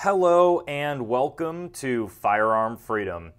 Hello and welcome to Firearm Freedom.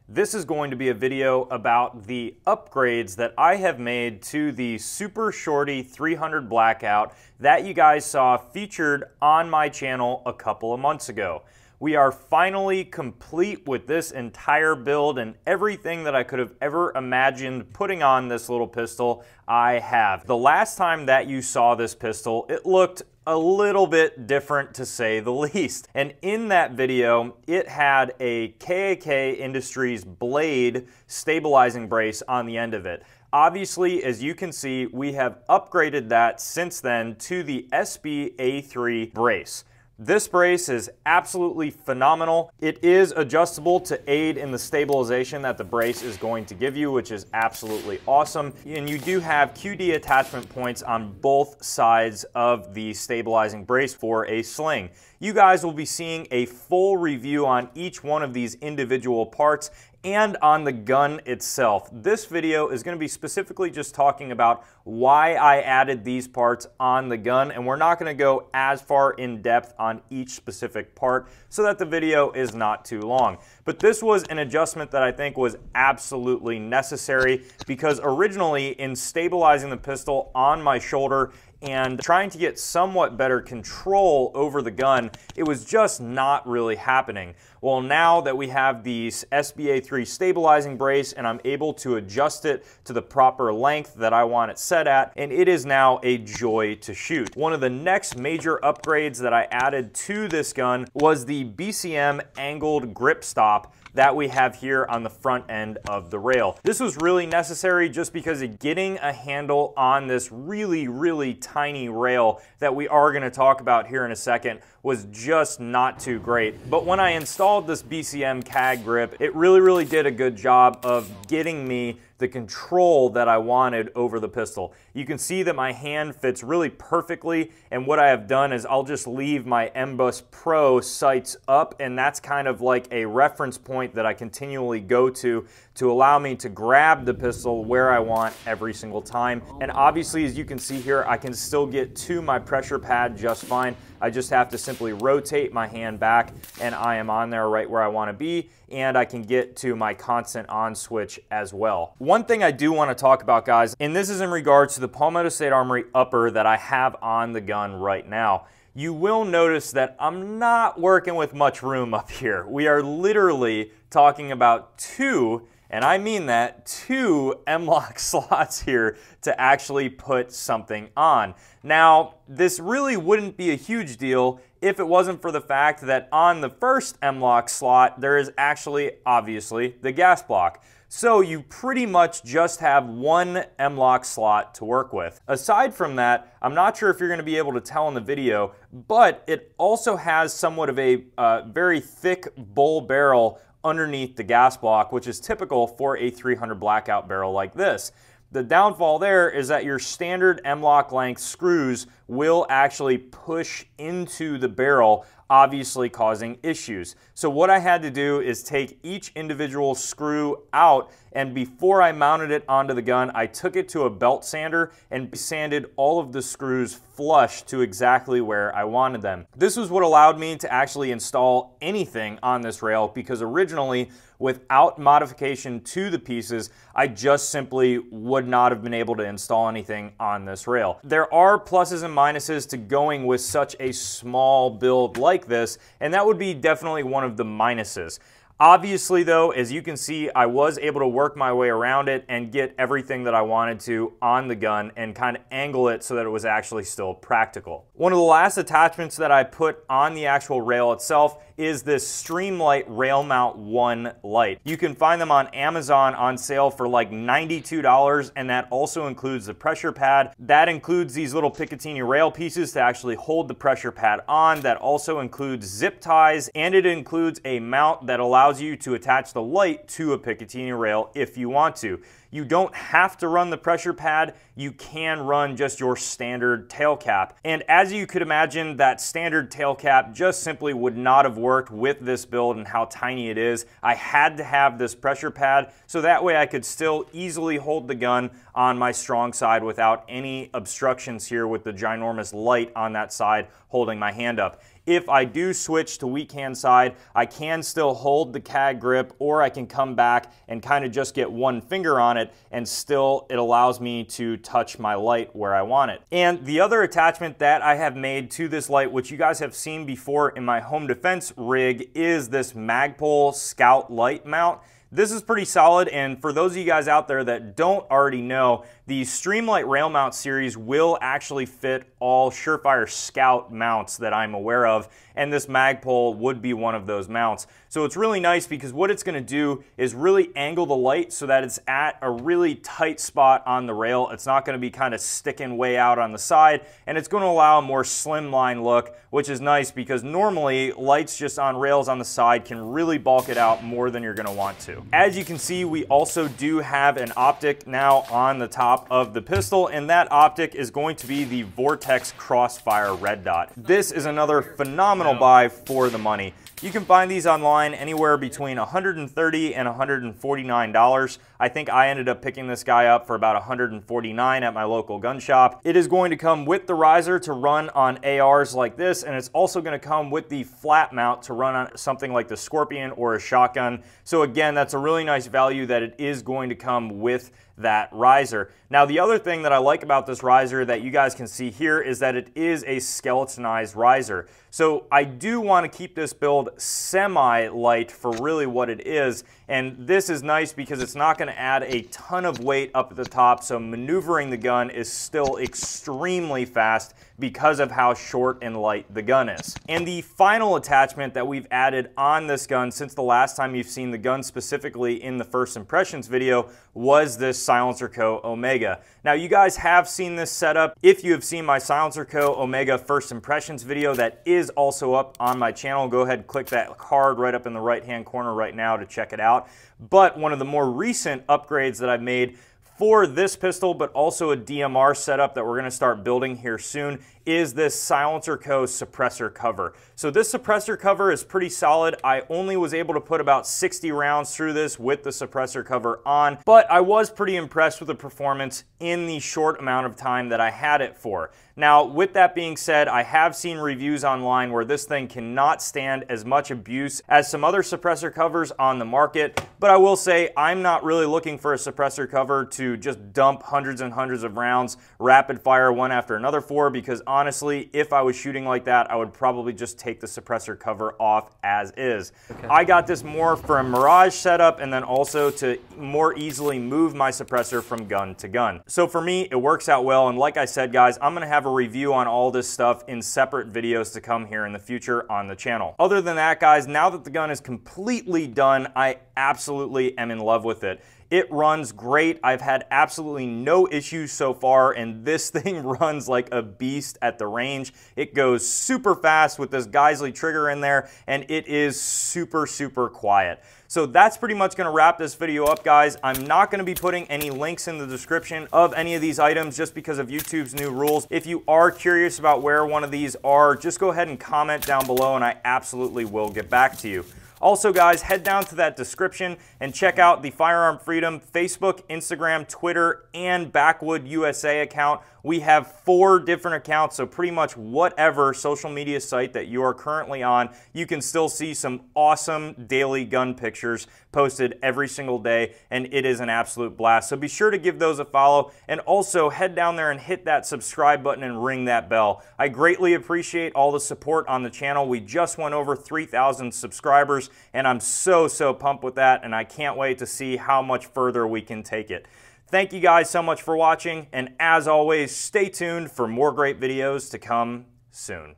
This is going to be a video about the upgrades that I have made to the Super Shorty 300 Blackout that you guys saw featured on my channel a couple of months ago. We are finally complete with this entire build, and everything that I could have ever imagined putting on this little pistol, I have. The last time that you saw this pistol, it looked a little bit different, to say the least. And in that video, it had a KAK Industries blade stabilizing brace on the end of it. Obviously, as you can see, we have upgraded that since then to the SB-A3 brace. This brace is absolutely phenomenal. It is adjustable to aid in the stabilization that the brace is going to give you, which is absolutely awesome. And you do have QD attachment points on both sides of the stabilizing brace for a sling. You guys will be seeing a full review on each one of these individual parts and on the gun itself. This video is going to be specifically just talking about why I added these parts on the gun, and we're not going to go as far in depth on each specific part so that the video is not too long. But this was an adjustment that I think was absolutely necessary, because originally in stabilizing the pistol on my shoulder and trying to get somewhat better control over the gun, it was just not really happening. Well, now that we have the SB-A3 stabilizing brace and I'm able to adjust it to the proper length that I want it set at, and it is now a joy to shoot. One of the next major upgrades that I added to this gun was the BCM angled grip stop that we have here on the front end of the rail. This was really necessary just because getting a handle on this really tiny rail that we are going to talk about here in a second was just not too great. But when I installed this BCM CAG grip, it really did a good job of getting me the control that I wanted over the pistol. You can see that my hand fits really perfectly, and what I have done is I'll just leave my MBUS Pro sights up, and that's kind of like a reference point that I continually go to allow me to grab the pistol where I want every single time. And obviously, as you can see here, I can still get to my pressure pad just fine. I just have to simply rotate my hand back and I am on there right where I want to be, and I can get to my constant on switch as well. One thing I do want to talk about, guys, and this is in regards to the Palmetto State Armory upper that I have on the gun right now. You will notice that I'm not working with much room up here. We are literally talking about two, and I mean that, two M-LOK slots here to actually put something on. Now, this really wouldn't be a huge deal if it wasn't for the fact that on the first M-LOK slot, there is actually, obviously, the gas block. So you pretty much just have one M-LOK slot to work with. Aside from that, I'm not sure if you're going to be able to tell in the video, but it also has somewhat of a very thick bull barrel underneath the gas block, which is typical for a 300 Blackout barrel like this. The downfall there is that your standard M-LOK length screws will actually push into the barrel, obviously causing issues. So what I had to do is take each individual screw out, and before I mounted it onto the gun, I took it to a belt sander and sanded all of the screws flush to exactly where I wanted them. This was what allowed me to actually install anything on this rail, because originally, without modification to the pieces, I just simply would not have been able to install anything on this rail. There are pluses and minuses to going with such a small build like this, and that would be definitely one of the minuses. Obviously though, as you can see, I was able to work my way around it and get everything that I wanted to on the gun and kind of angle it so that it was actually still practical. One of the last attachments that I put on the actual rail itself is this Streamlight Rail Mount 1 light. You can find them on Amazon on sale for like $92, and that also includes the pressure pad. That includes these little Picatinny rail pieces to actually hold the pressure pad on. That also includes zip ties, and it includes a mount that allows you to attach the light to a Picatinny rail if you want to. You don't have to run the pressure pad, you can run just your standard tail cap. And as you could imagine, that standard tail cap just simply would not have worked with this build and how tiny it is. I had to have this pressure pad so that way I could still easily hold the gun on my strong side without any obstructions here with the ginormous light on that side holding my hand up. if I do switch to weak hand side, I can still hold the CAG grip, or I can come back and kind of just get one finger on it, and still it allows me to touch my light where I want it. And the other attachment that I have made to this light, which you guys have seen before in my home defense rig, is this Magpul Scout light mount. This is pretty solid, and for those of you guys out there that don't already know, the Streamlight Rail Mount series will actually fit all Surefire Scout mounts that I'm aware of, and this Magpul would be one of those mounts. So it's really nice because what it's going to do is really angle the light so that it's at a really tight spot on the rail. It's not going to be kind of sticking way out on the side, and it's going to allow a more slimline look, which is nice because normally lights just on rails on the side can really bulk it out more than you're going to want to. As you can see, we also do have an optic now on the top of the pistol, and that optic is going to be the Vortex Crossfire Red Dot. This is another phenomenal buy for the money. You can find these online anywhere between $130 and $149. I think I ended up picking this guy up for about $149 at my local gun shop. It is going to come with the riser to run on ARs like this, and it's also going to come with the flat mount to run on something like the Scorpion or a shotgun. So again, that's a really nice value that it is going to come with that riser. Now, the other thing that I like about this riser that you guys can see here is that it is a skeletonized riser. So I do want to keep this build semi-light for really what it is, and this is nice because it's not going to add a ton of weight up at the top, so maneuvering the gun is still extremely fast because of how short and light the gun is. And the final attachment that we've added on this gun since the last time you've seen the gun specifically in the first impressions video was this Silencerco Omega. Now, you guys have seen this setup. If you have seen my Silencerco Omega first impressions video, that is also up on my channel. Go ahead and click that card right up in the right hand corner right now to check it out. But one of the more recent upgrades that I've made for this pistol, but also a DMR setup that we're going to start building here soon, is this Silencerco suppressor cover. So this suppressor cover is pretty solid. I only was able to put about 60 rounds through this with the suppressor cover on, but I was pretty impressed with the performance in the short amount of time that I had it for. Now, with that being said, I have seen reviews online where this thing cannot stand as much abuse as some other suppressor covers on the market, but I will say I'm not really looking for a suppressor cover to just dump hundreds and hundreds of rounds rapid fire one after another for, because honestly, if I was shooting like that, I would probably just take the suppressor cover off as is. Okay. I got this more for a Mirage setup and then also to more easily move my suppressor from gun to gun. So for me, it works out well, and like I said, guys, I'm going to have a review on all this stuff in separate videos to come here in the future on the channel. Other than that, guys, now that the gun is completely done, I absolutely am in love with it. It runs great. I've had absolutely no issues so far, and this thing runs like a beast at the range. It goes super fast with this Geisley trigger in there, and it is super, super quiet. So that's pretty much going to wrap this video up, guys. I'm not going to be putting any links in the description of any of these items just because of YouTube's new rules. If you are curious about where one of these are, just go ahead and comment down below, and I absolutely will get back to you. Also, guys, head down to that description and check out the Firearm Freedom Facebook, Instagram, Twitter, and Backwood USA account. We have 4 different accounts, so pretty much whatever social media site that you are currently on, you can still see some awesome daily gun pictures posted every single day, and it is an absolute blast. So be sure to give those a follow, and also head down there and hit that subscribe button and ring that bell. I greatly appreciate all the support on the channel. We just went over 3,000 subscribers, and I'm so pumped with that, and I can't wait to see how much further we can take it. Thank you guys so much for watching, and as always, stay tuned for more great videos to come soon.